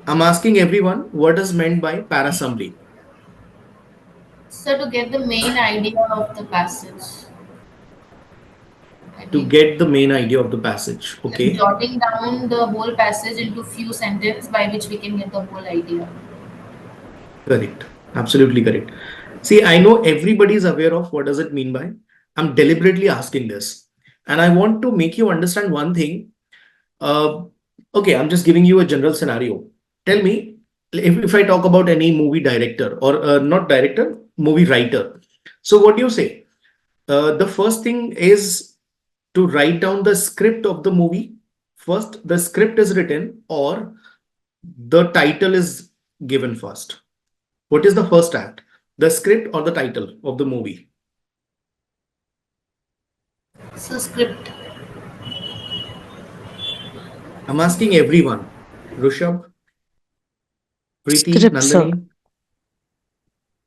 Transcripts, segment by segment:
I'm asking everyone what is meant by parasummary. So to get the main idea of the passage, I To mean, get the main idea of the passage. Okay, jotting down the whole passage into few sentences by which we can get the whole idea. correct. Absolutely correct. See, I know everybody is aware of what does it mean by. I'm deliberately asking this. And I want to make you understand one thing. Uh, okay, I'm just giving you a general scenario. Tell me if I talk about any movie director or not director, movie writer. So, what do you say? The first thing is to write down the script of the movie. First, the script is written, or the title is given first. What is the first act? The script or the title of the movie? So script. I'm asking everyone. Rushabh, Preeti, Script, sir. Nandini.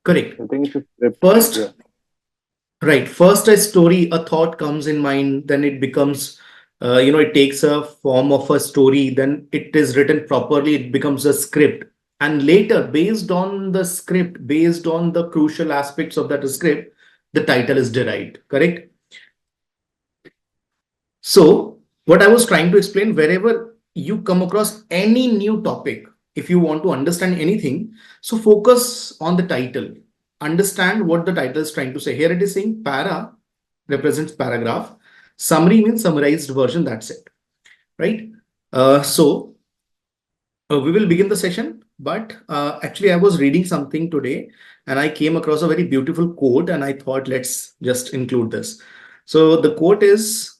Correct. I think it's a script. Yeah. First, right. First, a story, a thought comes in mind, then it becomes, it takes a form of a story, then it is written properly, it becomes a script. And later, based on the script, based on the crucial aspects of that script, the title is derived. Correct? So, what I was trying to explain, wherever you come across any new topic, if you want to understand anything, so focus on the title. Understand what the title is trying to say. Here it is saying para represents paragraph. Summary means summarized version. That's it. Right. So we will begin the session. But actually, I was reading something today and I came across a very beautiful quote and I thought, let's just include this. So the quote is,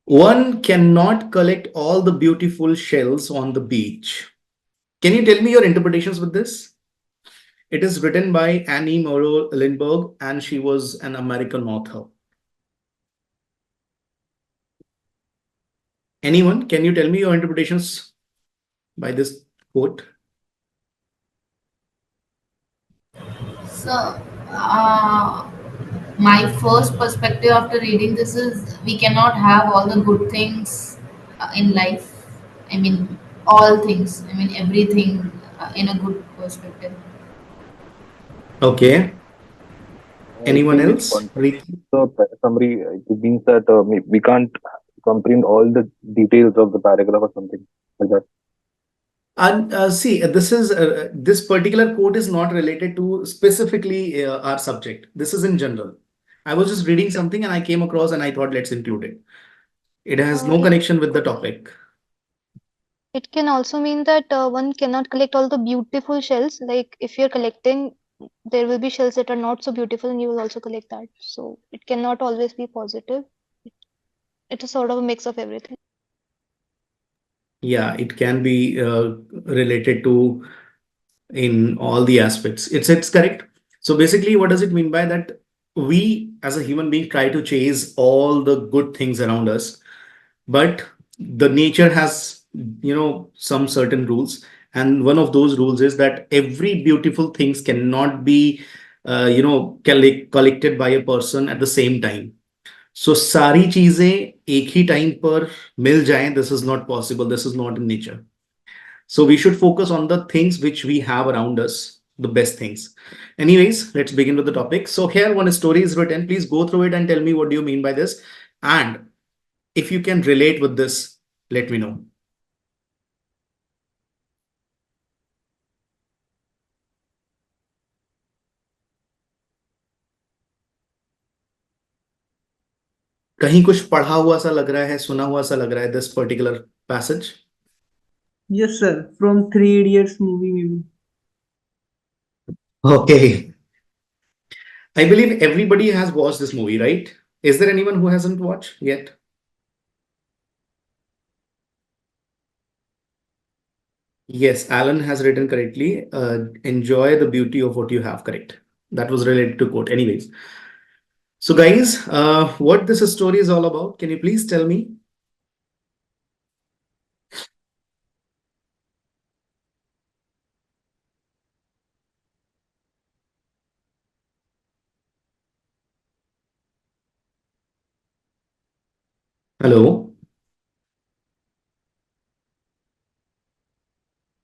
one cannot collect all the beautiful shells on the beach. Can you tell me your interpretations with this? It is written by Annie Morrow Lindbergh, and she was an American author. Anyone? Can you tell me your interpretations by this quote? So my first perspective after reading this is we cannot have all the good things in life. I mean, all things. I mean, everything in a good perspective. Okay. I Anyone think it else? contradicts the summary. It means that we can't comprehend all the details of the paragraph or something like that. And see, this particular quote is not related to specifically our subject. This is in general. I was just reading something and I came across and I thought let's include it. It has no It connection with the topic. it can also mean that one cannot collect all the beautiful shells. Like if you're collecting, there will be shells that are not so beautiful, and you will also collect that. So it cannot always be positive. It, it is sort of a mix of everything. Yeah, it can be related to in all the aspects. It's correct. So basically, what does it mean by that? We as a human being try to chase all the good things around us, but the nature has some certain rules, and one of those rules is that every beautiful things cannot be collected by a person at the same time. So सारी चीजें एक ही time पर मिल जाएं, this is not possible, this is not in nature. So we should focus on the things which we have around us, the best things. Anyways, let's begin with the topic. So here one story is written. Please go through it and tell me what do you mean by this. And if you can relate with this, let me know. कहीं कुछ पढ़ा हुआ सा लग रहा है, सुना हुआ सा लग रहा है, this particular passage. Yes, sir. From Three Idiots movie, maybe. Okay. I believe everybody has watched this movie, right? Is there anyone who hasn't watched yet? Yes, Alan has written correctly. Enjoy the beauty of what you have. Correct. That was related to quote. Anyways, so guys, what this story is all about? Can you please tell me? Hello.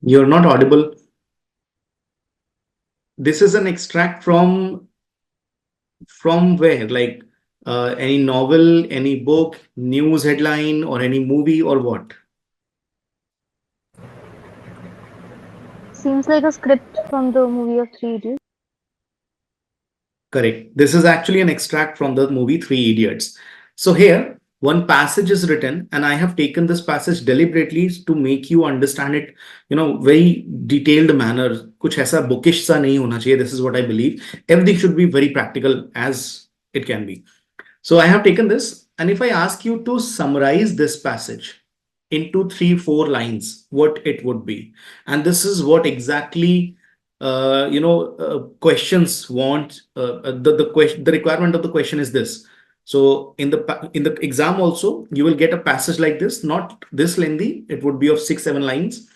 You're not audible. This is an extract from where? Like any novel, any book, news headline, or any movie, or what? Seems like a script from the movie of Three Idiots. Correct. This is actually an extract from the movie Three Idiots. So here, one passage is written, and I have taken this passage deliberately to make you understand it, very detailed manner. कुछ ऐसा bookish सा नहीं होना चाहिए. This is what I believe. Everything should be very practical as it can be. So I have taken this, and if I ask you to summarize this passage into 3-4 lines, what it would be, and this is what exactly questions want. The question, the requirement of the question is this. So in the exam also, you will get a passage like this, not this lengthy. It would be of 6-7 lines,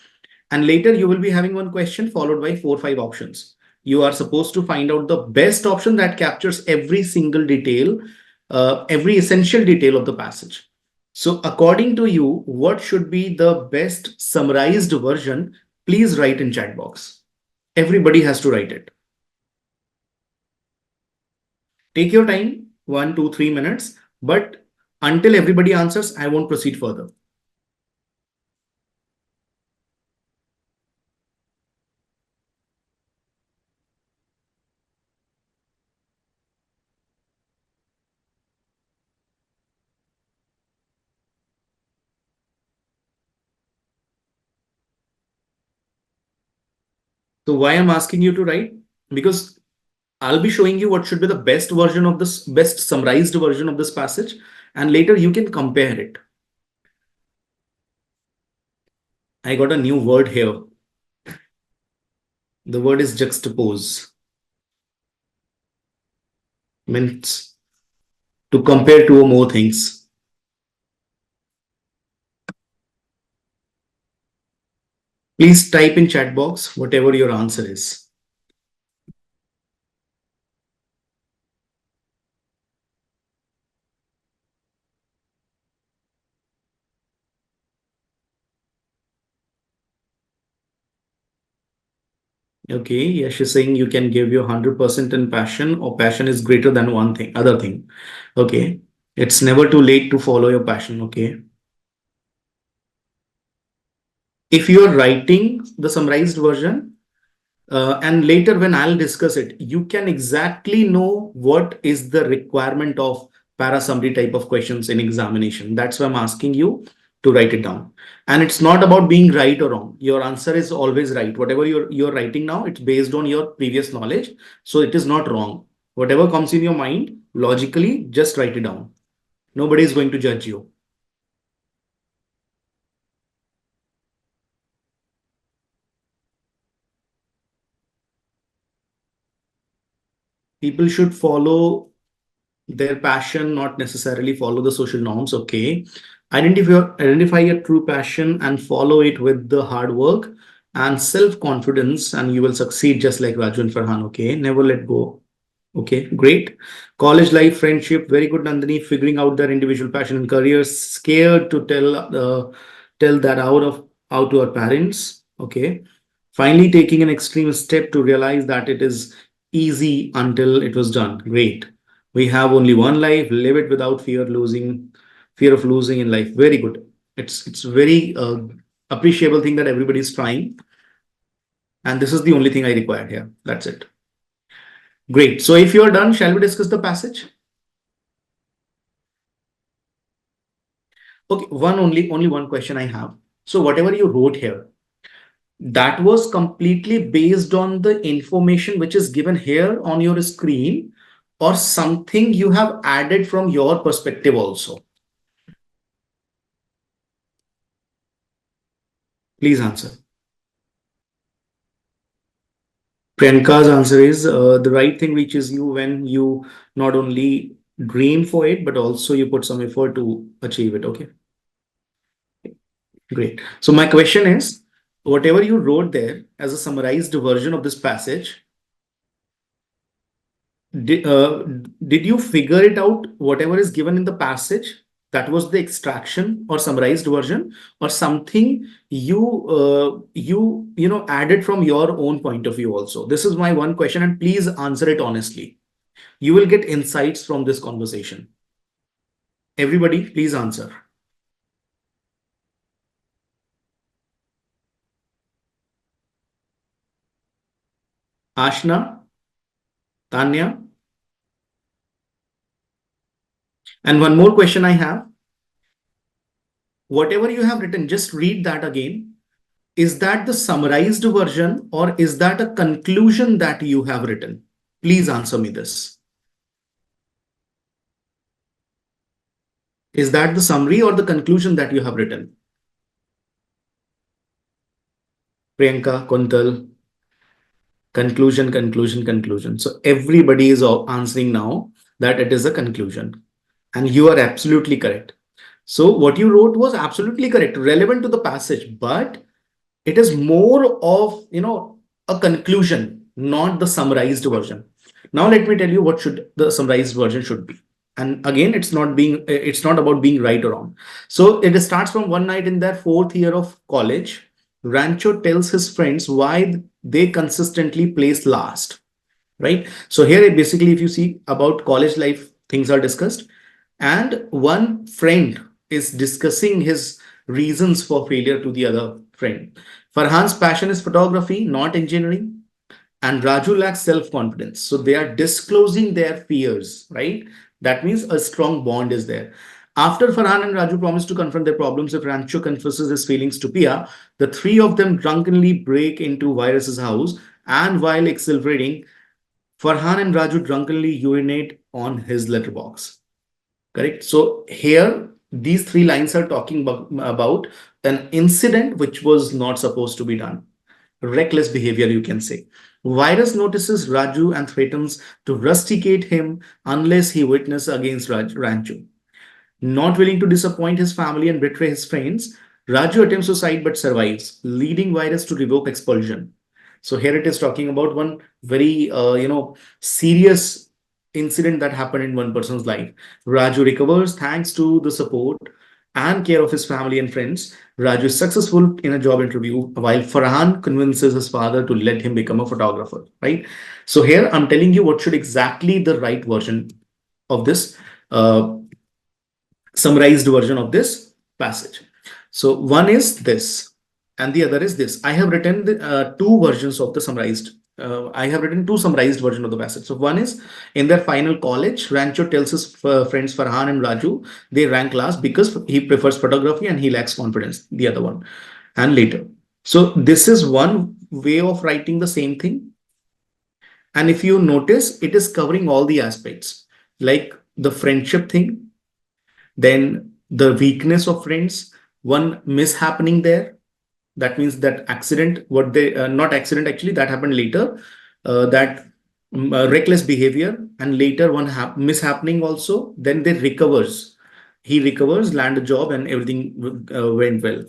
and later you will be having one question followed by 4-5 options. You are supposed to find out the best option that captures every single detail, every essential detail of the passage. So according to you, what should be the best summarized version? Please write in chat box. Everybody has to write it. Take your time, 1, 2, 3 minutes, but until everybody answers, I won't proceed further. So why I'm asking you to write? Because I'll be showing you what should be the best version of this, best summarized version of this passage, and later you can compare it. I got a new word here. The word is juxtapose. Means to compare two or more things. Please type in chat box whatever your answer is. Okay, yes, she's saying you can give your 100% in passion, or passion is greater than one thing, other thing. Okay, it's never too late to follow your passion. Okay. If you are writing the summarized version, and later when I'll discuss it, you can exactly know what is the requirement of para-summary type of questions in examination. That's why I'm asking you to write it down. And it's not about being right or wrong. Your answer is always right. Whatever you're writing now, it's based on your previous knowledge. So it is not wrong. Whatever comes in your mind, logically, just write it down. Nobody is going to judge you. People should follow their passion, not necessarily follow the social norms. Okay. Identify your true passion and follow it with the hard work and self-confidence, and you will succeed just like Raju and Farhan. Okay. Never let go. Okay, great. College life, friendship, very good, Nandini. Figuring out their individual passion and careers. Scared to tell that out to our parents. Okay. Finally, taking an extreme step to realize that it is easy until it was done. Great. We have only one life. Live it without fear of losing in life. Very good. It's very appreciable thing that everybody is trying, and this is the only thing I require here. That's it. Great. So if you are done, shall we discuss the passage? Okay, only one question I have. So whatever you wrote here, that was completely based on the information which is given here on your screen, or something you have added from your perspective also? Please answer. Priyanka's answer is the right thing reaches you when you not only dream for it, but also you put some effort to achieve it. Okay, great. So my question is, whatever you wrote there as a summarized version of this passage, did you figure it out, whatever is given in the passage? that was the extraction or summarized version, or something you added from your own point of view also? This is my one question, and please answer it honestly. You will get insights from this conversation. Everybody, please answer. Ashna, Tanya. And one more question I have. Whatever you have written, just read that again. Is that the summarized version, or is that a conclusion that you have written? Please answer me this. Is that the summary or the conclusion that you have written? Priyanka, Kuntal. Conclusion, conclusion, conclusion. So everybody is answering now that it is a conclusion. And you are absolutely correct. So what you wrote was absolutely correct, relevant to the passage, but it is more of, a conclusion, not the summarized version. Now let me tell you what should the summarized version should be. And again, it's not about being right or wrong. So it starts from one night in their fourth year of college. Rancho tells his friends why they consistently place last, right? So here, basically, if you see about college life, things are discussed, and one friend is discussing his reasons for failure to the other friend. Farhan's passion is photography, not engineering, and Raju lacks self-confidence. So they are disclosing their fears, right? That means a strong bond is there. After Farhan and Raju promise to confront their problems, if Rancho confesses his feelings to Pia, the three of them drunkenly break into Virus's house, and while accelerating, Farhan and Raju drunkenly urinate on his letterbox. Correct. So here, these three lines are talking about an incident which was not supposed to be done. Reckless behavior, you can say. Virus notices Raju and threatens to rusticate him unless he witnesses against Rancho. Not willing to disappoint his family and betray his friends, Raju attempts suicide but survives, leading Virus to revoke expulsion. So here it is talking about one very serious incident that happened in one person's life. Raju recovers thanks to the support and care of his family and friends. Raju is successful in a job interview, while Farhan convinces his father to let him become a photographer. Right. So here I'm telling you what should exactly the right version of this summarized version of this passage. So one is this, and the other is this. I have written two versions of the summarized. I have written two summarized version of the passage. So one is in their final college, Rancho tells his friends Farhan and Raju they rank last because he prefers photography and he lacks confidence. The other one, and later. So this is one way of writing the same thing. And if you notice, it is covering all the aspects, like the friendship thing, then the weakness of friends, one mishappening there. That means that accident, what they not accident actually, that happened later. That reckless behavior, and later one mishappening also. Then they recovers. He recovers, land a job, and everything went well.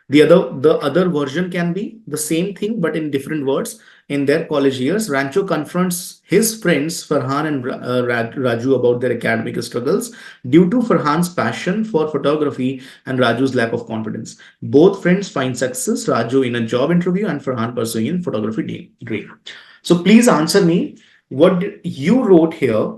The other version can be the same thing but in different words. In their college years, Rancho confronts his friends Farhan and Raju about their academic struggles due to Farhan's passion for photography and Raju's lack of confidence. Both friends find success, Raju in a job interview and Farhan pursuing in photography dream. So please answer me what you wrote here,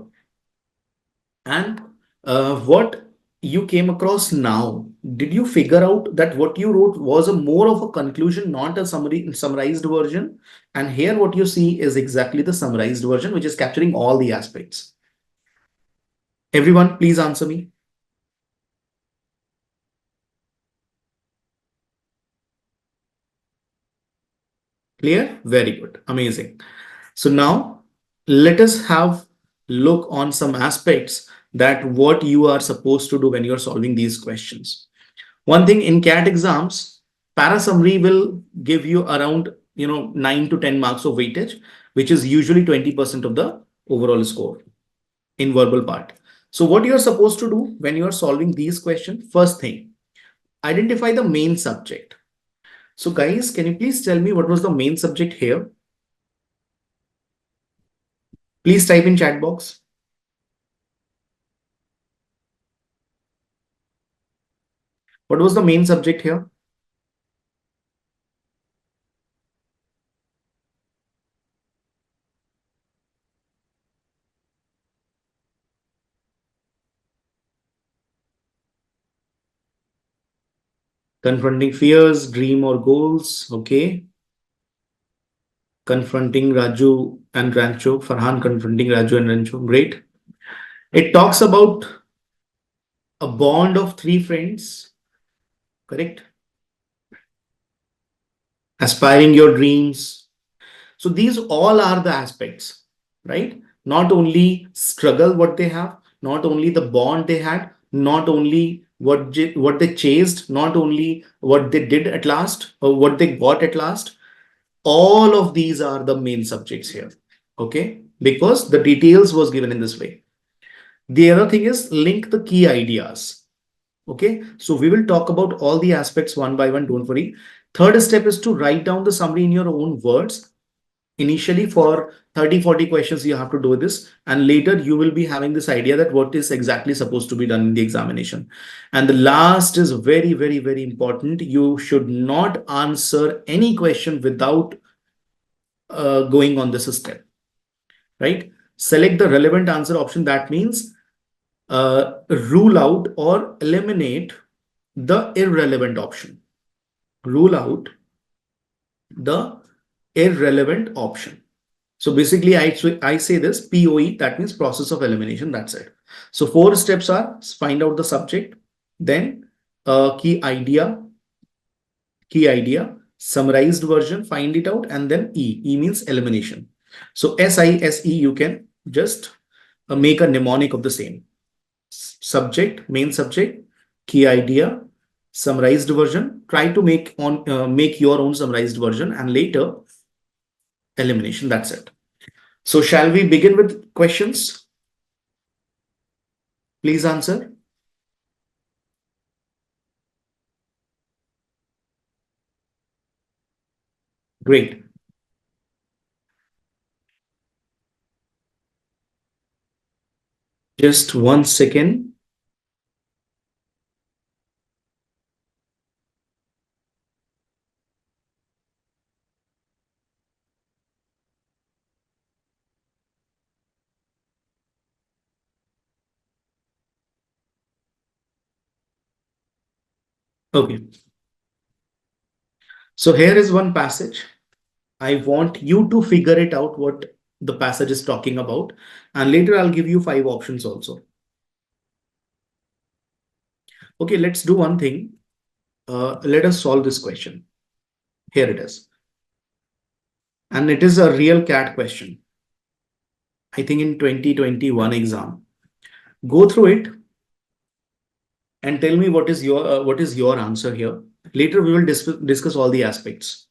and what you came across now. Did you figure out that what you wrote was a more of a conclusion, not a summarized version? And here what you see is exactly the summarized version, which is capturing all the aspects. Everyone, please answer me. Clear? Very good. Amazing. So now let us have look on some aspects that what you are supposed to do when you're solving these questions. One thing in CAT exams, ParaSummary will give you around 9 to 10 marks of weightage, which is usually 20% of the overall score in verbal part. So what you're supposed to do when you're solving these questions, first thing, identify the main subject. So guys, can you please tell me what was the main subject here? Please type in chat box. What was the main subject here? Confronting fears, dream or goals. Okay. Confronting Raju and Rancho. Farhan confronting Raju and Rancho. Great. It talks about a bond of three friends. Correct. Aspiring your dreams. So these all are the aspects, right? Not only struggle what they have, not only the bond they had, not only what they chased, not only what they did at last or what they got at last. All of these are the main subjects here. Okay, because the details was given in this way. The other thing is link the key ideas. Okay, so we will talk about all the aspects one by one. Don't worry. Third step is to write down the summary in your own words. Initially for 30-40 questions you have to do this, and later you will be having this idea that what is exactly supposed to be done in the examination. And the last is very, very, very important. You should not answer any question without going on this step, right? Select the relevant answer option. That means rule out or eliminate the irrelevant option. Rule out the irrelevant option. So basically, I say this POE, that means process of elimination. That's it. So 4 steps are: find out the subject, then key idea, summarized version, find it out, and then E means elimination. So SISE, you can just make a mnemonic of the same. Subject, main subject, key idea, summarized version. Try to make your own summarized version, and later elimination. That's it. So shall we begin with questions? Please answer. Great. Just 1 second. Okay. So here is one passage. I want you to figure it out what the passage is talking about. And later I'll give you 5 options also. Okay, let's do one thing. Let us solve this question. Here it is. And it is a real CAT question. I think in 2021 exam. Go through it and tell me what is your answer here. Later we will discuss all the aspects.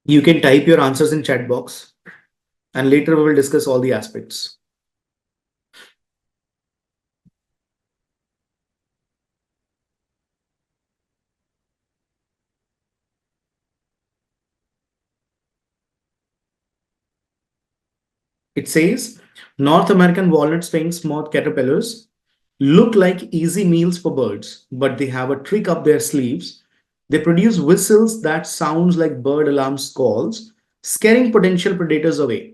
You can type your answers in chat box, and later we will discuss all the aspects. It says North American walnut wings moth caterpillars look like easy meals for birds, but they have a trick up their sleeves. They produce whistles that sounds like bird alarm calls, scaring potential predators away.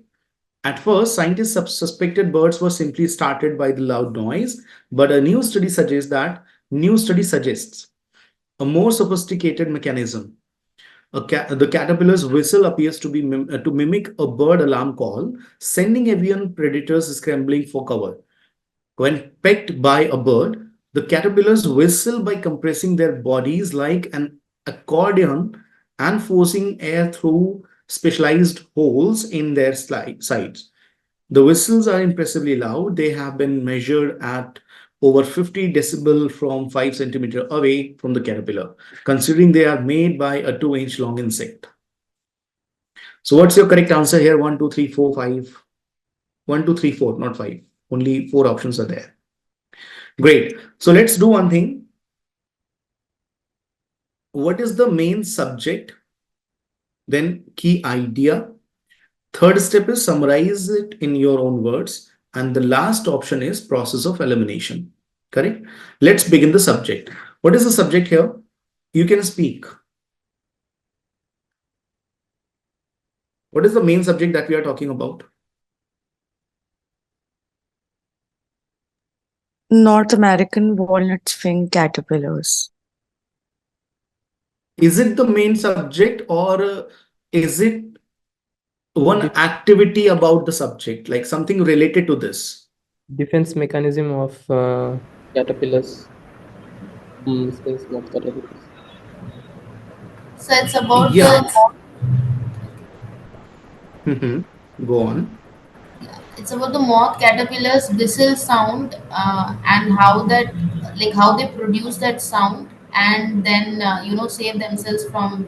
At first, scientists suspected birds were simply startled by the loud noise, but a new study suggests a more sophisticated mechanism. The caterpillar's whistle appears to be to mimic a bird alarm call, sending avian predators scrambling for cover. When pecked by a bird, the caterpillars whistle by compressing their bodies like an accordion and forcing air through specialized holes in their sides. The whistles are impressively loud. They have been measured at over 50 decibel from 5 centimeter away from the caterpillar, considering they are made by a 2-inch long insect. So what's your correct answer here? 1, 2, 3, 4, 5. 1, 2, 3, 4, not 5. Only 4 options are there. Great. So let's do one thing. What is the main subject? Then key idea. Third step is summarize it in your own words. And the last option is process of elimination. Correct? Let's begin the subject. What is the subject here? You can speak. What is the main subject that we are talking about? North American walnut sphinx caterpillars. Is it the main subject, or is it one activity about the subject, like something related to this? Defense mechanism of caterpillars. Sphinx moth caterpillars. So it's about Yeah. Go on. it's about the moth caterpillar's whistle sound, and how that, like how they produce that sound, and then save themselves from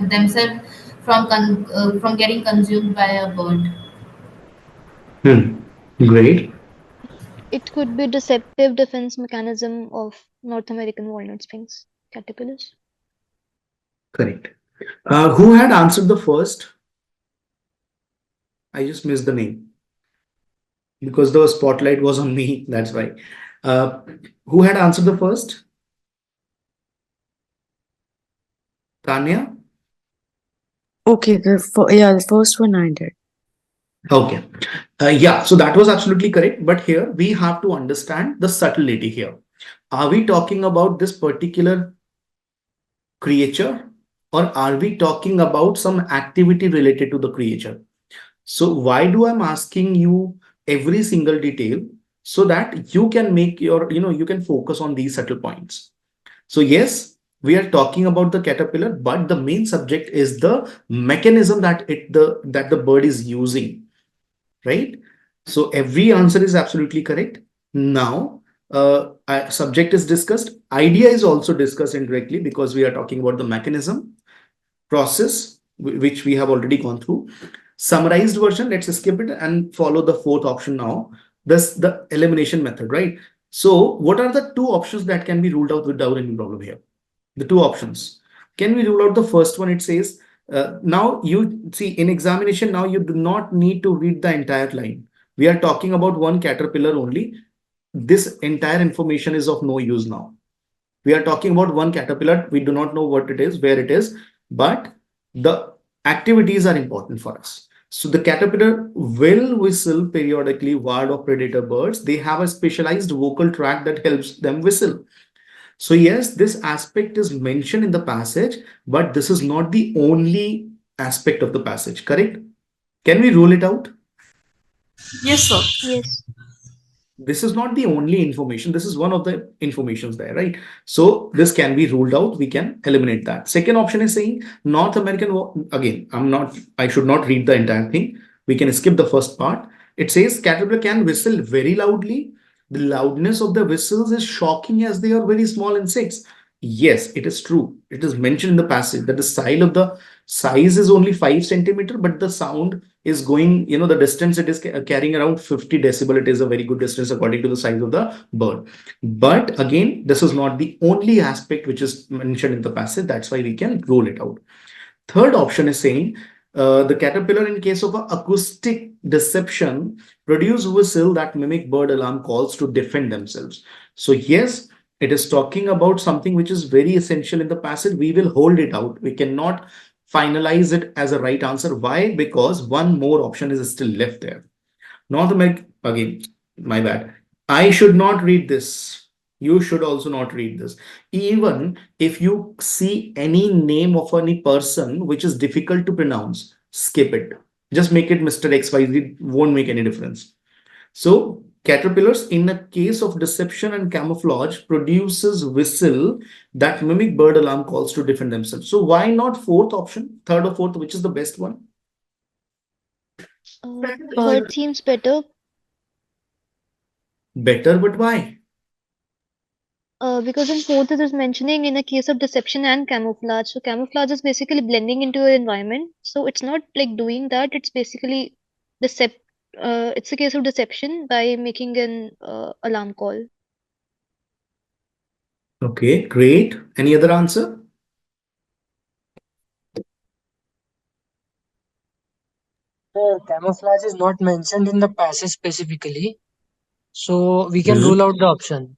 themselves from getting consumed by a bird. Great. It could be deceptive defense mechanism of North American walnut sphinx caterpillars. Correct. Who had answered the first? I just missed the name because the spotlight was on me. That's why. Who had answered the first? Tanya? Okay, the first one I did. Okay. Yeah, so that was absolutely correct. But here we have to understand the subtlety here. Are we talking about this particular creature, or are we talking about some activity related to the creature? So why do I'm asking you every single detail? So that you can make your, you can focus on these subtle points. So yes, we are talking about the caterpillar, but the main subject is the mechanism that the bird is using, right? So every answer is absolutely correct. Now, subject is discussed. Idea is also discussed indirectly because we are talking about the mechanism, process, which we have already gone through. Summarized version, let's skip it and follow the fourth option now. This the elimination method, right? So what are the two options that can be ruled out without any problem here? The two options. Can we rule out the first one? It says, now you see in examination, now you do not need to read the entire line. We are talking about one caterpillar only. This entire information is of no use now. We are talking about one caterpillar. We do not know what it is, where it is, but the activities are important for us. So the caterpillar will whistle periodically, ward off predator birds. They have a specialized vocal tract that helps them whistle. So yes, this aspect is mentioned in the passage, but this is not the only aspect of the passage, correct? Can we rule it out? Yes, sir. Yes. This is not the only information. This is one of the informations there, right? So this can be ruled out. We can eliminate that. Second option is saying North American. Again, I should not read the entire thing. We can skip the first part. It says caterpillar can whistle very loudly. The loudness of the whistles is shocking as they are very small insects. Yes, it is true. It is mentioned in the passage that the size is only 5 centimeter, but the sound is going, the distance it is carrying around 50 decibel. It is a very good distance according to the size of the bird. But again, this is not the only aspect which is mentioned in the passage. That's why we can rule it out. Third option is saying the caterpillar, in case of an acoustic deception, produce whistle that mimic bird alarm calls to defend themselves. So yes, it is talking about something which is very essential in the passage. We will hold it out. We cannot finalize it as a right answer. Why? Because one more option is still left there. North America, again, my bad. I should not read this. You should also not read this. Even if you see any name of any person which is difficult to pronounce, skip it. Just make it Mr. XYZ, won't make any difference. So caterpillars, in the case of deception and camouflage, produces whistle that mimic bird alarm calls to defend themselves. So why not fourth option, third or fourth, which is the best one? Third seems better. Better, but why? Because in fourth it is mentioning in a case of deception and camouflage. So camouflage is basically blending into your environment. So it's not like doing that. It's basically decept. It's a case of deception by making an alarm call. Okay, great. Any other answer? Camouflage is not mentioned in the passage specifically, so we can Hmm. rule out the option.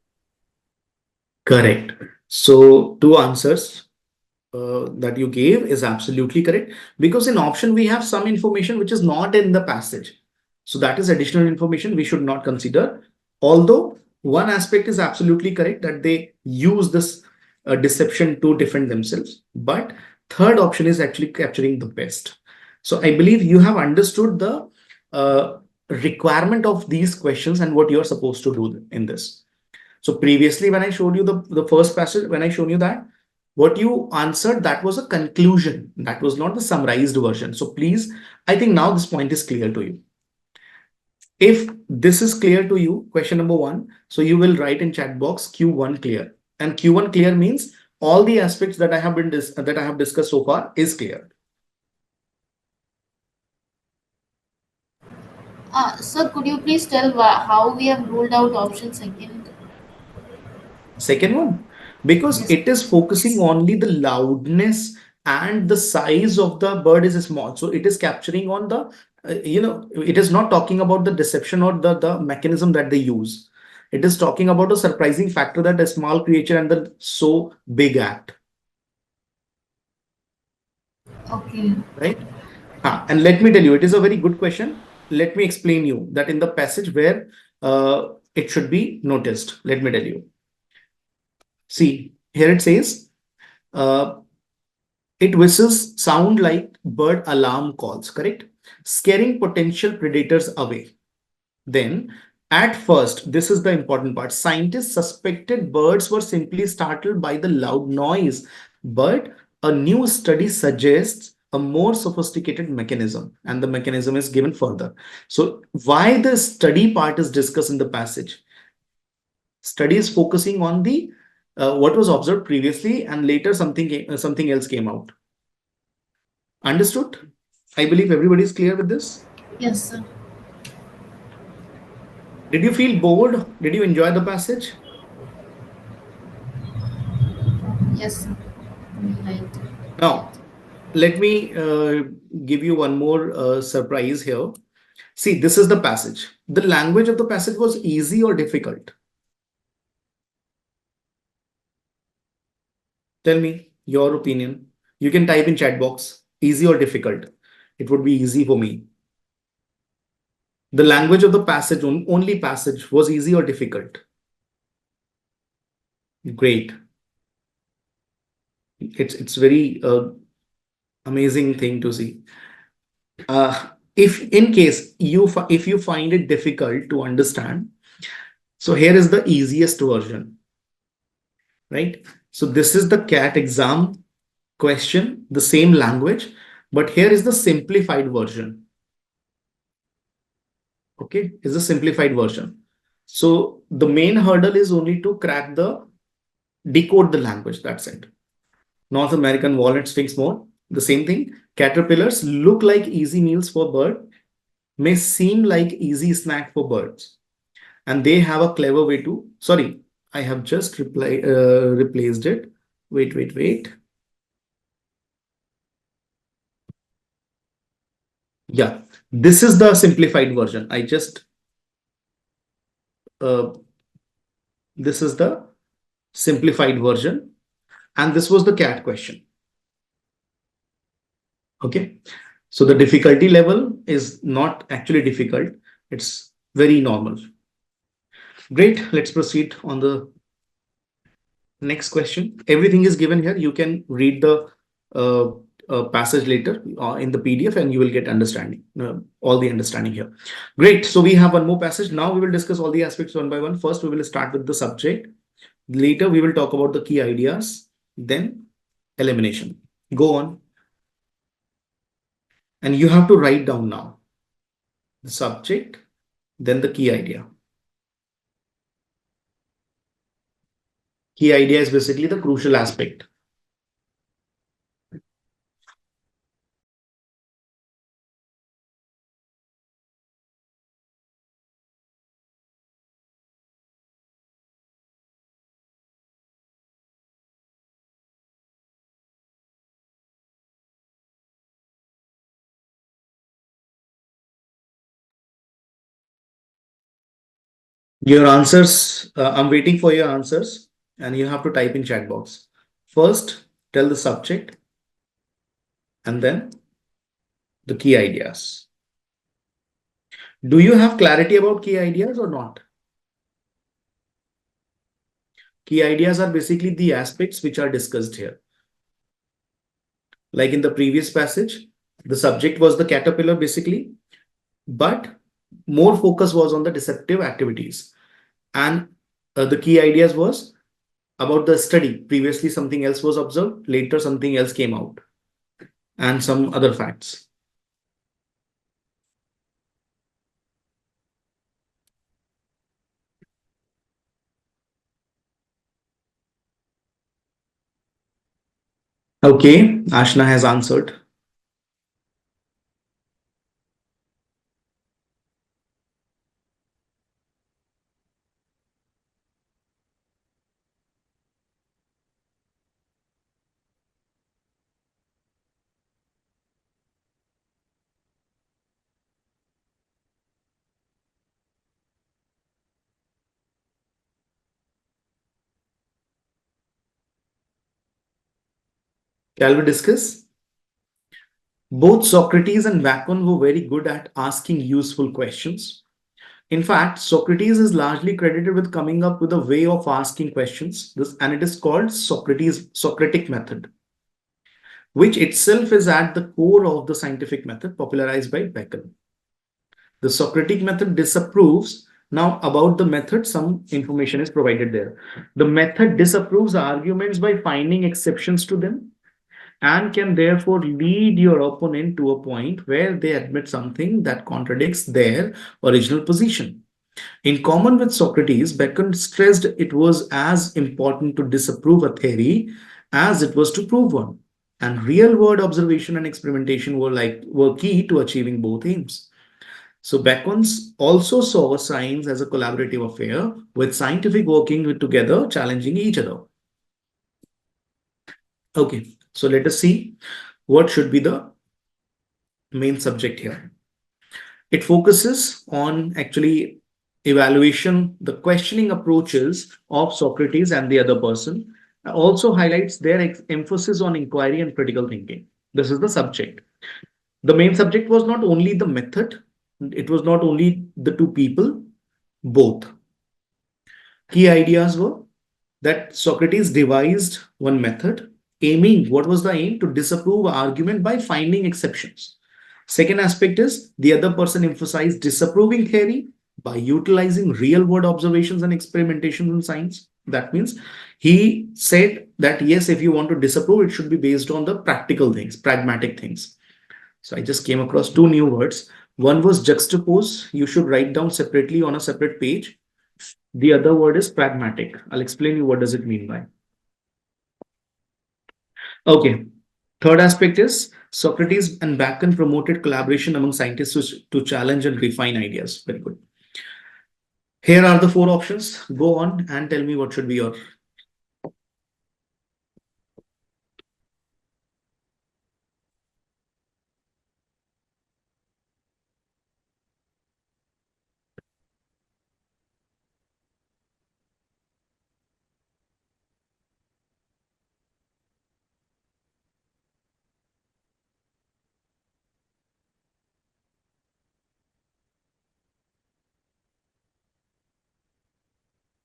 Correct. So two answers that you gave is absolutely correct, because in option we have some information which is not in the passage. So that is additional information we should not consider. Although one aspect is absolutely correct, that they use this deception to defend themselves. But third option is actually capturing the best. So I believe you have understood the requirement of these questions and what you're supposed to do in this. So previously, when I showed you the first passage, when I showed you that, what you answered, that was a conclusion. That was not the summarized version. So please, I think now this point is clear to you. If this is clear to you, question number one, so you will write in chat box Q1 clear. And Q1 clear means all the aspects that I have discussed so far is clear. Sir, could you please tell how we have ruled out option second? Second one, because Yes. it is focusing only the loudness and the size of the bird is small. So it is capturing on the, it is not talking about the deception or the mechanism that they use. It is talking about a surprising factor that a small creature and the so big act, Okay. right? And let me tell you, it is a very good question. Let me explain you that in the passage where it should be noticed. Let me tell you. See, here it says, uh, it whistles sound like bird alarm calls, correct? Scaring potential predators away. Then, at first, this is the important part. Scientists suspected birds were simply startled by the loud noise, but a new study suggests a more sophisticated mechanism, and the mechanism is given further. So, why the study part is discussed in the passage? Study is focusing on the what was observed previously, and later something else came out. Understood? I believe everybody is clear with this. Yes, sir. Did you feel bored? Did you enjoy the passage? Yes, sir. Right. Now, let me give you one more surprise here. See, this is the passage. The language of the passage was easy or difficult? Tell me your opinion. You can type in chat box, easy or difficult. It would be easy for me. The language of the passage, only passage, was easy or difficult? Great. It's very amazing thing to see. If in case if you find it difficult to understand, so here is the easiest version, right? So this is the CAT exam question, the same language, but here is the simplified version. Okay, is the simplified version. So the main hurdle is only to decode the language. That's it. North American walnut sphinx mode, the same thing. Caterpillars look like easy meals for bird, may seem like easy snack for birds. And they have a clever way to, sorry, I have just replaced it. Wait. Yeah, this is the simplified version. Uh, this is the simplified version. And this was the CAT question. Okay. So the difficulty level is not actually difficult. It's very normal. Great. Let's proceed on the Next question. Everything is given here. You can read the uh, passage later in the PDF and you will get understanding, all the understanding here. Great. So we have one more passage. Now we will discuss all the aspects one by one. First, we will start with the subject. Later, we will talk about the key ideas, then elimination. Go on. And you have to write down now the subject, then the key idea. Key idea is basically the crucial aspect. Your answers, I'm waiting for your answers and you have to type in chat box. First, tell the subject and then the key ideas. Do you have clarity about key ideas or not? Key ideas are basically the aspects which are discussed here. Like in the previous passage, the subject was the caterpillar basically, but more focus was on the deceptive activities. And the key ideas was about the study. Previously, something else was observed, later something else came out, and some other facts. Okay, Ashna has answered. Shall we discuss? Both Socrates and Bacon were very good at asking useful questions. In fact, Socrates is largely credited with coming up with a way of asking questions, and it is called Socratic method, which itself is at the core of the scientific method popularized by Bacon. The Socratic method disapproves. Now, about the method, some information is provided there. The method disapproves arguments by finding exceptions to them and can therefore lead your opponent to a point where they admit something that contradicts their original position. In common with Socrates, Bacon stressed it was as important to disapprove a theory as it was to prove one. And real-world observation and experimentation were key to achieving both aims. So Bacon also saw science as a collaborative affair with scientific working together, challenging each other. Okay, so let us see what should be the main subject here. It focuses on actually evaluation, the questioning approaches of Socrates and the other person. Also highlights their emphasis on inquiry and critical thinking. This is the subject. The main subject was not only the method, it was not only the two people, both. Key ideas were that Socrates devised one method, aiming, what was the aim? To disapprove argument by finding exceptions. Second aspect is the other person emphasized disapproving theory by utilizing real world observations and experimentations in science. That means he said that yes, if you want to disapprove, it should be based on the practical things, pragmatic things. So I just came across two new words. One was juxtapose. You should write down separately on a separate page. The other word is pragmatic. I'll explain you what does it mean by. Okay. Third aspect is Socrates and Bacon promoted collaboration among scientists to challenge and refine ideas. Very good. Here are the four options. Go on and tell me what should be your.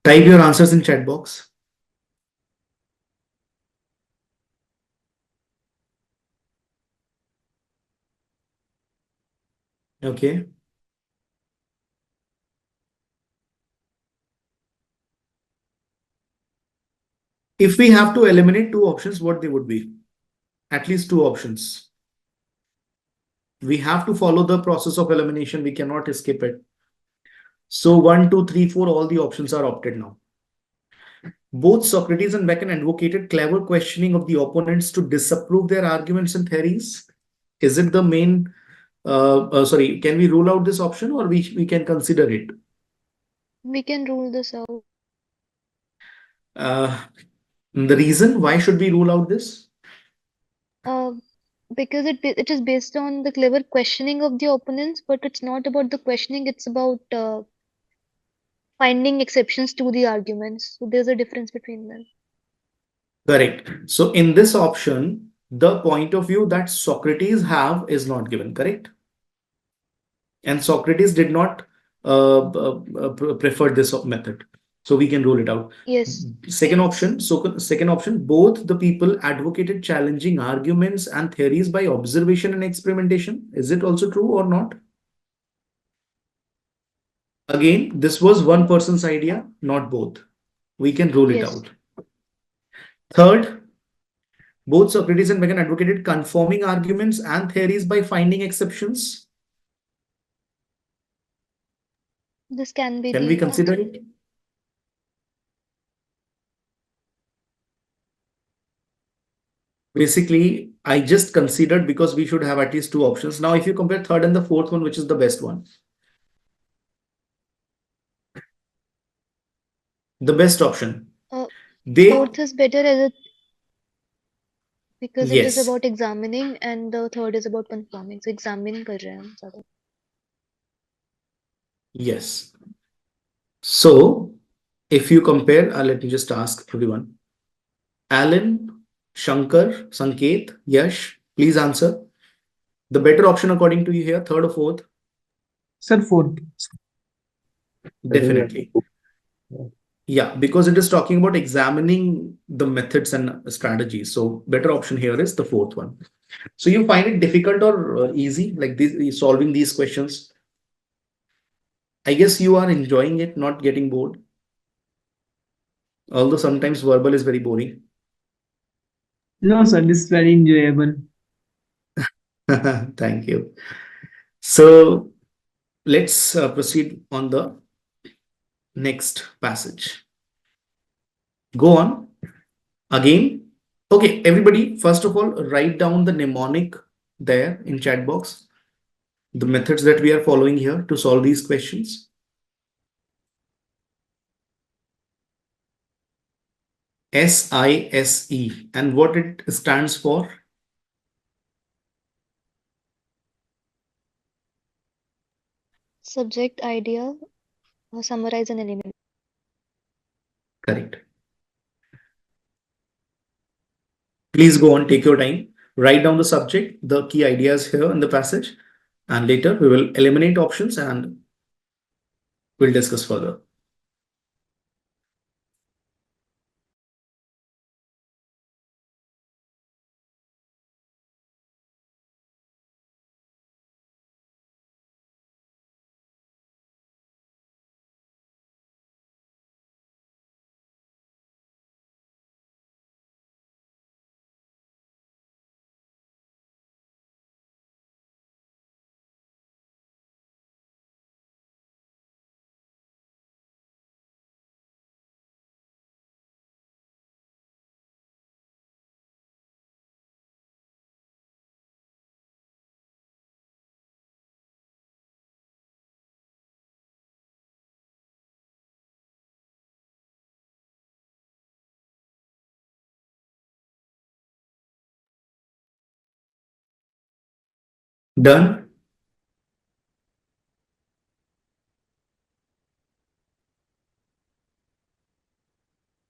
Type your answers in chat box. Okay. If we have to eliminate two options, what they would be? At least two options. We have to follow the process of elimination. We cannot skip it. So 1, 2, 3, 4, all the options are opted now. Both Socrates and Bacon advocated clever questioning of the opponents to disapprove their arguments and theories. Is it the main? Sorry, can we rule out this option, or we can consider it? We can rule this out. The reason why should we rule out this? Because it is based on the clever questioning of the opponents, but it's not about the questioning, it's about finding exceptions to the arguments. So there's a difference between them. Correct. So in this option, the point of view that Socrates have is not given, correct? And Socrates did not prefer this method. So we can rule it out. Yes. Second option. So second option, both the people advocated challenging arguments and theories by observation and experimentation. Is it also true or not? Again, this was one person's idea, not both. We can rule it Yes. out. Third, both Socrates and Bacon advocated conforming arguments and theories by finding exceptions. This can be Can the we consider it? Basically, I just considered because we should have at least two options. Now, if you compare third and the fourth one, which is the best one? The best option. Fourth is better as because it is Yes. about examining, and the third is about confirming. So examining कर रहे हैं हम ज़्यादा. Yes. So, if you compare, let me just ask everyone. Alan, Shankar, Sanket, Yash, please answer. The better option according to you here, third or fourth? Sir, fourth. Definitely. Yeah, because it is talking about examining the methods and strategies. So better option here is the fourth one. So you find it difficult or easy, like solving these questions? I guess you are enjoying it, not getting bored. Although sometimes verbal is very boring. No, sir, this is very enjoyable. Thank you. So let's proceed on the next passage. Go on. Again. Okay, everybody, first of all, write down the mnemonic there in chat box. The methods that we are following here to solve these questions. SISE, and what it stands for? Subject, idea, summarize and eliminate. Correct. Please go on, take your time. Write down the subject, the key ideas here in the passage, and later we will eliminate options and we'll discuss further. Done?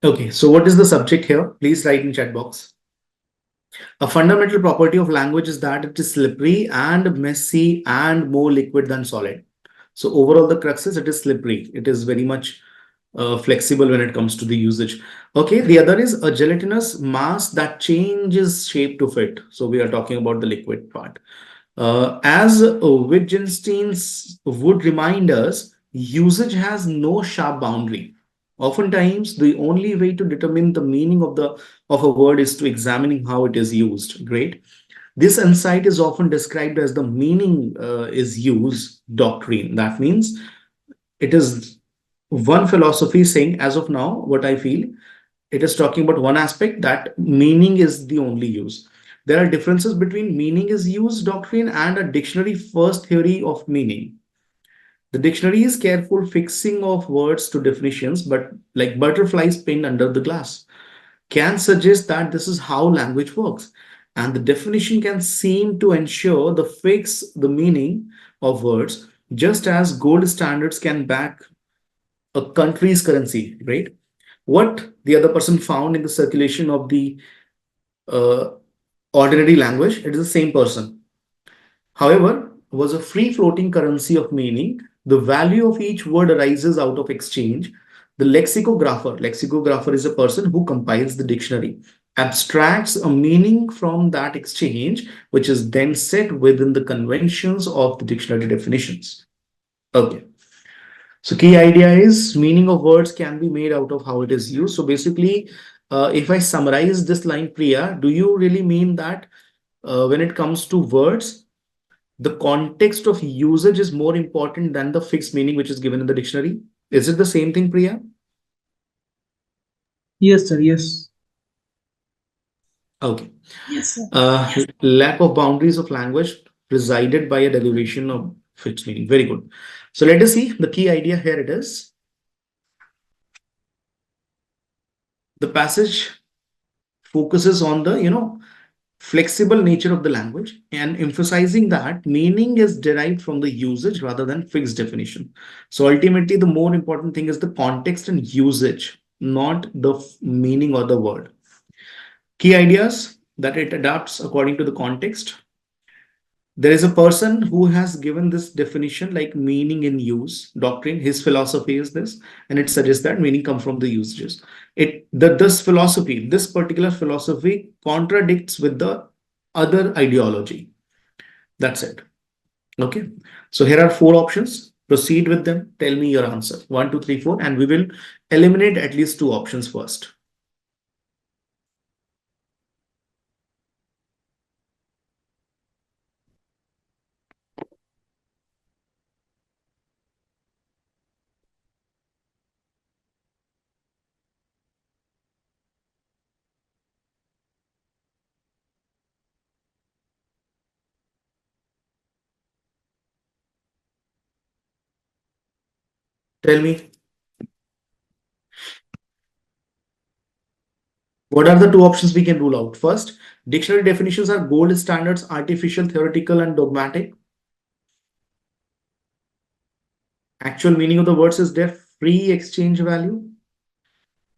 Okay, so what is the subject here? Please write in chat box. A fundamental property of language is that it is slippery and messy and more liquid than solid. So overall, the crux is it is slippery. It is very much flexible when it comes to the usage. Okay, the other is a gelatinous mass that changes shape to fit. So we are talking about the liquid part. As Wittgenstein would remind us, usage has no sharp boundary. Oftentimes, the only way to determine the meaning of a word is to examining how it is used. Great. This insight is often described as the meaning is use doctrine. That means it is one philosophy saying, as of now, what I feel, it is talking about one aspect that meaning is the only use. There are differences between meaning is use doctrine and a dictionary first theory of meaning. The dictionary is careful fixing of words to definitions, but like butterflies pinned under the glass can suggest that this is how language works. And the definition can seem to ensure the fix the meaning of words, just as gold standards can back a country's currency, right? What the other person found in the circulation of the uh, ordinary language, it is the same person. However, was a free floating currency of meaning. The value of each word arises out of exchange. The lexicographer is a person who compiles the dictionary, abstracts a meaning from that exchange, which is then set within the conventions of the dictionary definitions. Okay. So key idea is meaning of words can be made out of how it is used. So basically, if I summarize this line, Priya, do you really mean that when it comes to words, the context of usage is more important than the fixed meaning which is given in the dictionary? Is it the same thing, Priya? Yes, sir. Yes. Okay. Yes, sir. Lack of boundaries of language presided by a derivation of fixed meaning. Very good. So let us see the key idea here. It is the passage focuses on the flexible nature of the language and emphasizing that meaning is derived from the usage rather than fixed definition. So ultimately, the more important thing is the context and usage, not the meaning or the word. Key ideas that it adapts according to the context. There is a person who has given this definition like meaning in use doctrine. His philosophy is this, and it suggests that meaning comes from the usages. This particular philosophy contradicts with the other ideology. That's it. Okay. So here are four options. Proceed with them. Tell me your answer. 1, 2, 3, 4, and we will eliminate at least two options first. Tell me. What are the two options we can rule out? First, dictionary definitions are gold standards, artificial, theoretical, and dogmatic. Actual meaning of the words is their free exchange value.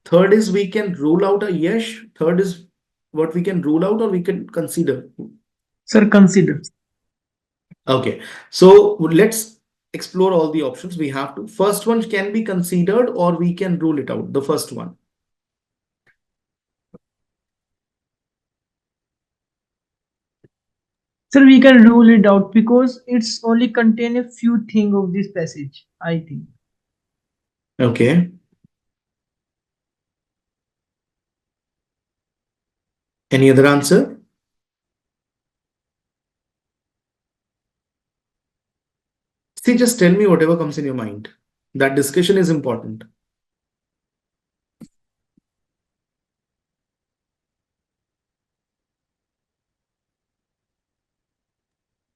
Third is we can rule out a yes. Third is what we can rule out or we can consider. Sir, consider. Okay, so let's explore all the options we have to. First one can be considered or we can rule it out. The first one. Sir, we can rule it out because it's only contain a few things of this passage, I think. Okay. Any other answer? See, just tell me whatever comes in your mind. That discussion is important.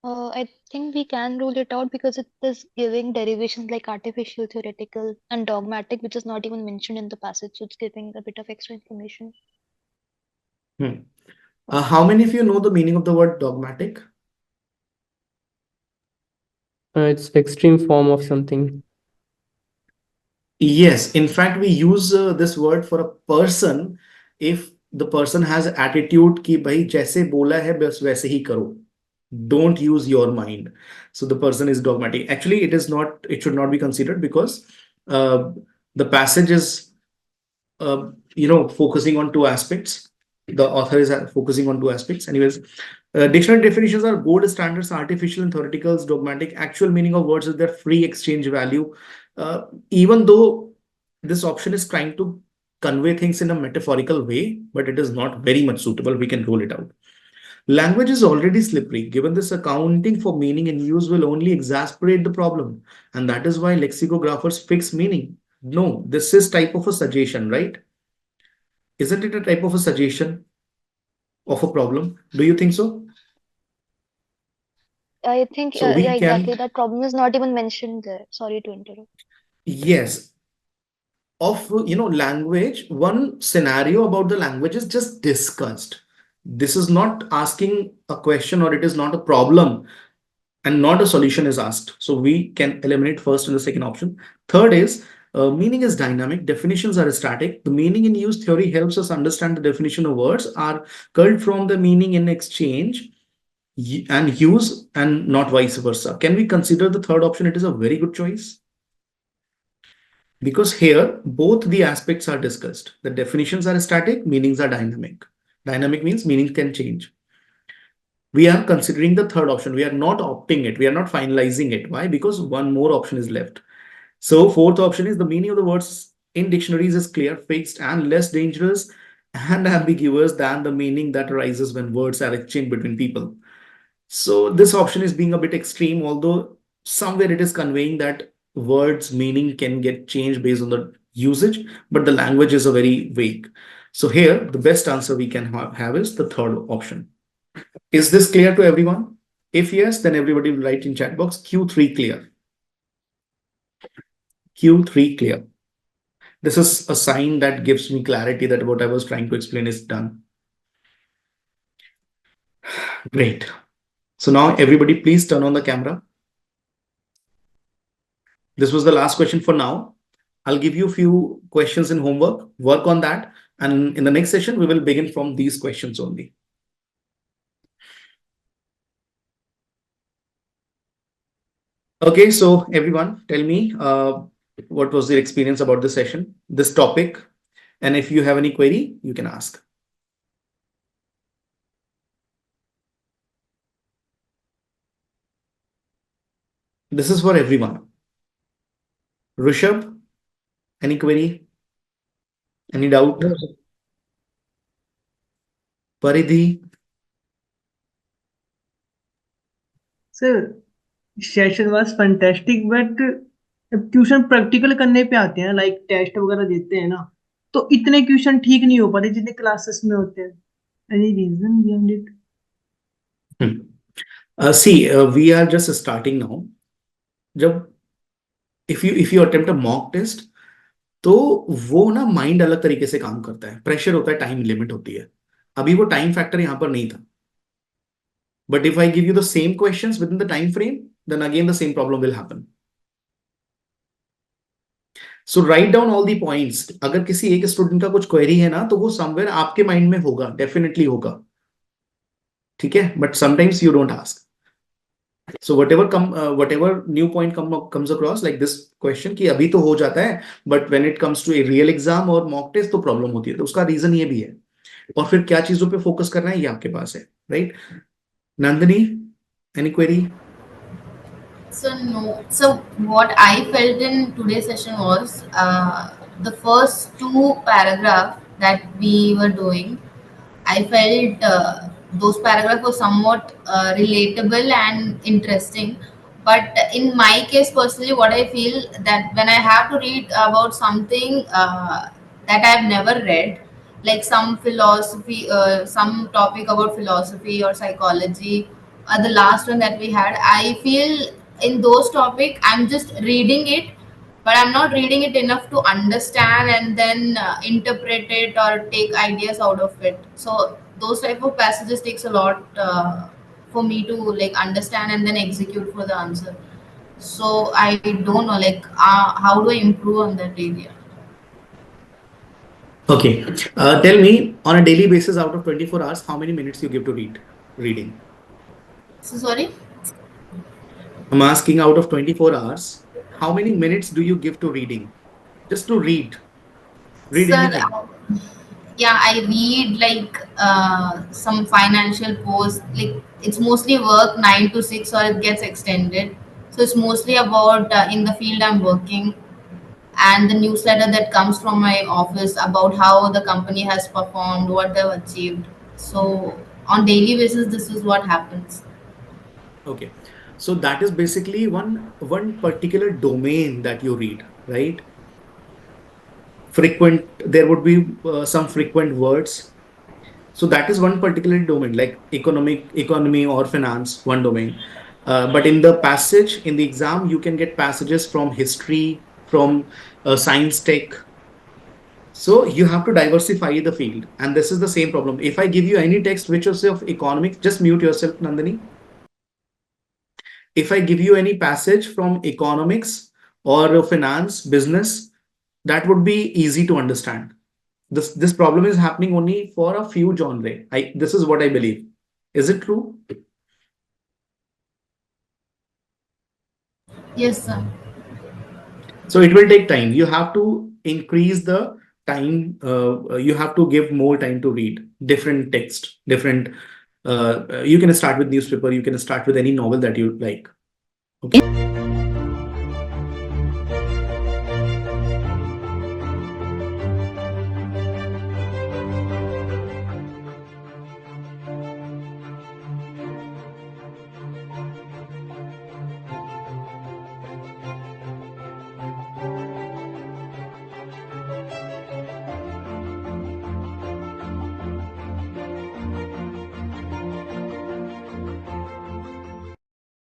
I think we can rule it out because it is giving derivations like artificial, theoretical, and dogmatic, which is not even mentioned in the passage. So it's giving a bit of extra information. How many of you know the meaning of the word dogmatic? It's extreme form of something. Yes, in fact, we use this word for a person if the person has attitude कि भाई जैसे बोला है बस वैसे ही करो. Don't use your mind. So the person is dogmatic. Actually, it is not. It should not be considered because the passage is focusing on two aspects. The author is focusing on two aspects. Anyways, Dictionary definitions are gold standards, artificial and theoreticals, dogmatic. Actual meaning of words is their free exchange value. Even though this option is trying to convey things in a metaphorical way, but it is not very much suitable. We can rule it out. Language is already slippery. Given this, accounting for meaning in use will only exacerbate the problem. And that is why lexicographers fix meaning. No, this is type of a suggestion, right? Isn't it a type of a suggestion of a problem? Do you think so? I think, So yeah, we exactly. can, That problem is not even mentioned there. Sorry to interrupt. yes, of language, one scenario about the language is just discussed. This is not asking a question, or it is not a problem, and not a solution is asked. So we can eliminate first and the second option. Third is meaning is dynamic, definitions are static. The meaning in use theory helps us understand the definition of words are culled from the meaning in exchange and use, and not vice versa. Can we consider the third option? It is a very good choice because here both the aspects are discussed. The definitions are static, meanings are dynamic. Dynamic means meaning can change. We are considering the third option. We are not opting it. We are not finalizing it. Why? Because one more option is left. So fourth option is the meaning of the words in dictionaries is clear, fixed, and less dangerous and ambiguous than the meaning that arises when words are exchanged between people. So this option is being a bit extreme, although somewhere it is conveying that words meaning can get changed based on the usage, but the language is a very vague. So here the best answer we can have is the third option. Is this clear to everyone? If yes, then everybody will write in chat box Q3 clear. Q3 clear. This is a sign that gives me clarity that what I was trying to explain is done. Great. So now everybody please turn on the camera. This was the last question for now. I'll give you a few questions in homework, work on that. And in the next session, we will begin from these questions only. Okay, so everyone, tell me what was your experience about this session, this topic, and if you have any query, you can ask. This is for everyone. Rishabh, any query? Any doubt? No, sir. Paridhi? Sir, session was fantastic, but अब tuition practical करने पे आते हैं, like test वगैरह देते हैं ना, तो इतने क्वेश्चन ठीक नहीं हो पाते जितने क्लासेस में होते हैं. Any reason behind it? See, we are just starting now. जब if you attempt a mock test, तो वो ना माइंड अलग तरीके से काम करता है, प्रेशर होता है, टाइम लिमिट होती है. अभी वो टाइम फैक्टर यहाँ पर नहीं था. But if I give you the same questions within the time frame, then again the same problem will happen. So write down all the points. अगर किसी एक स्टूडेंट का कुछ क्वेरी है ना, तो वो समवेयर आपके माइंड में होगा, डेफिनेटली होगा. ठीक है, but sometimes you don't ask. So whatever new point comes across like this question कि अभी तो हो जाता है, but when it comes to a real exam और mock test तो problem होती है. तो उसका रीजन ये भी है. और फिर क्या चीजों पे फोकस करना है ये आपके पास है, right? Nandini, any query? So no. So what I felt in today's session was the first two paragraphs that we were doing. I felt those paragraphs were somewhat relatable and interesting. But in my case personally, what I feel that when I have to read about something that I have never read, like some philosophy, some topic about philosophy or psychology, the last one that we had, I feel in those topic I'm just reading it, but I'm not reading it enough to understand and then interpret it or take ideas out of it. So those type of passages takes a lot for me to like understand and then execute for the answer. So I don't know like how do I improve on that area. Okay. Tell me on a daily basis out of 24 hours, how many minutes you give to reading? So sorry. I'm asking out of 24 hours, how many minutes do you give to reading? Just to read Sir, anything. yeah, I read like some financial posts. Like it's mostly work 9 to 6, or it gets extended. So it's mostly about in the field I'm working, and the newsletter that comes from my office about how the company has performed, what they've achieved. So on daily basis, this is what happens. Okay. So that is basically one particular domain that you read, right? Frequent, there would be some frequent words. So that is one particular domain, like economy or finance, one domain. But in the passage, in the exam, you can get passages from history, from science tech. So you have to diversify the field. And this is the same problem. If I give you any text which is of economics, just mute yourself, Nandini. If I give you any passage from economics or finance, business, that would be easy to understand. This problem is happening only for a few genre. This is what I believe. Is it true? Yes, sir. So it will take time. You have to increase the time. You have to give more time to read different text, different. You can start with newspaper. You can start with any novel that you like. Okay.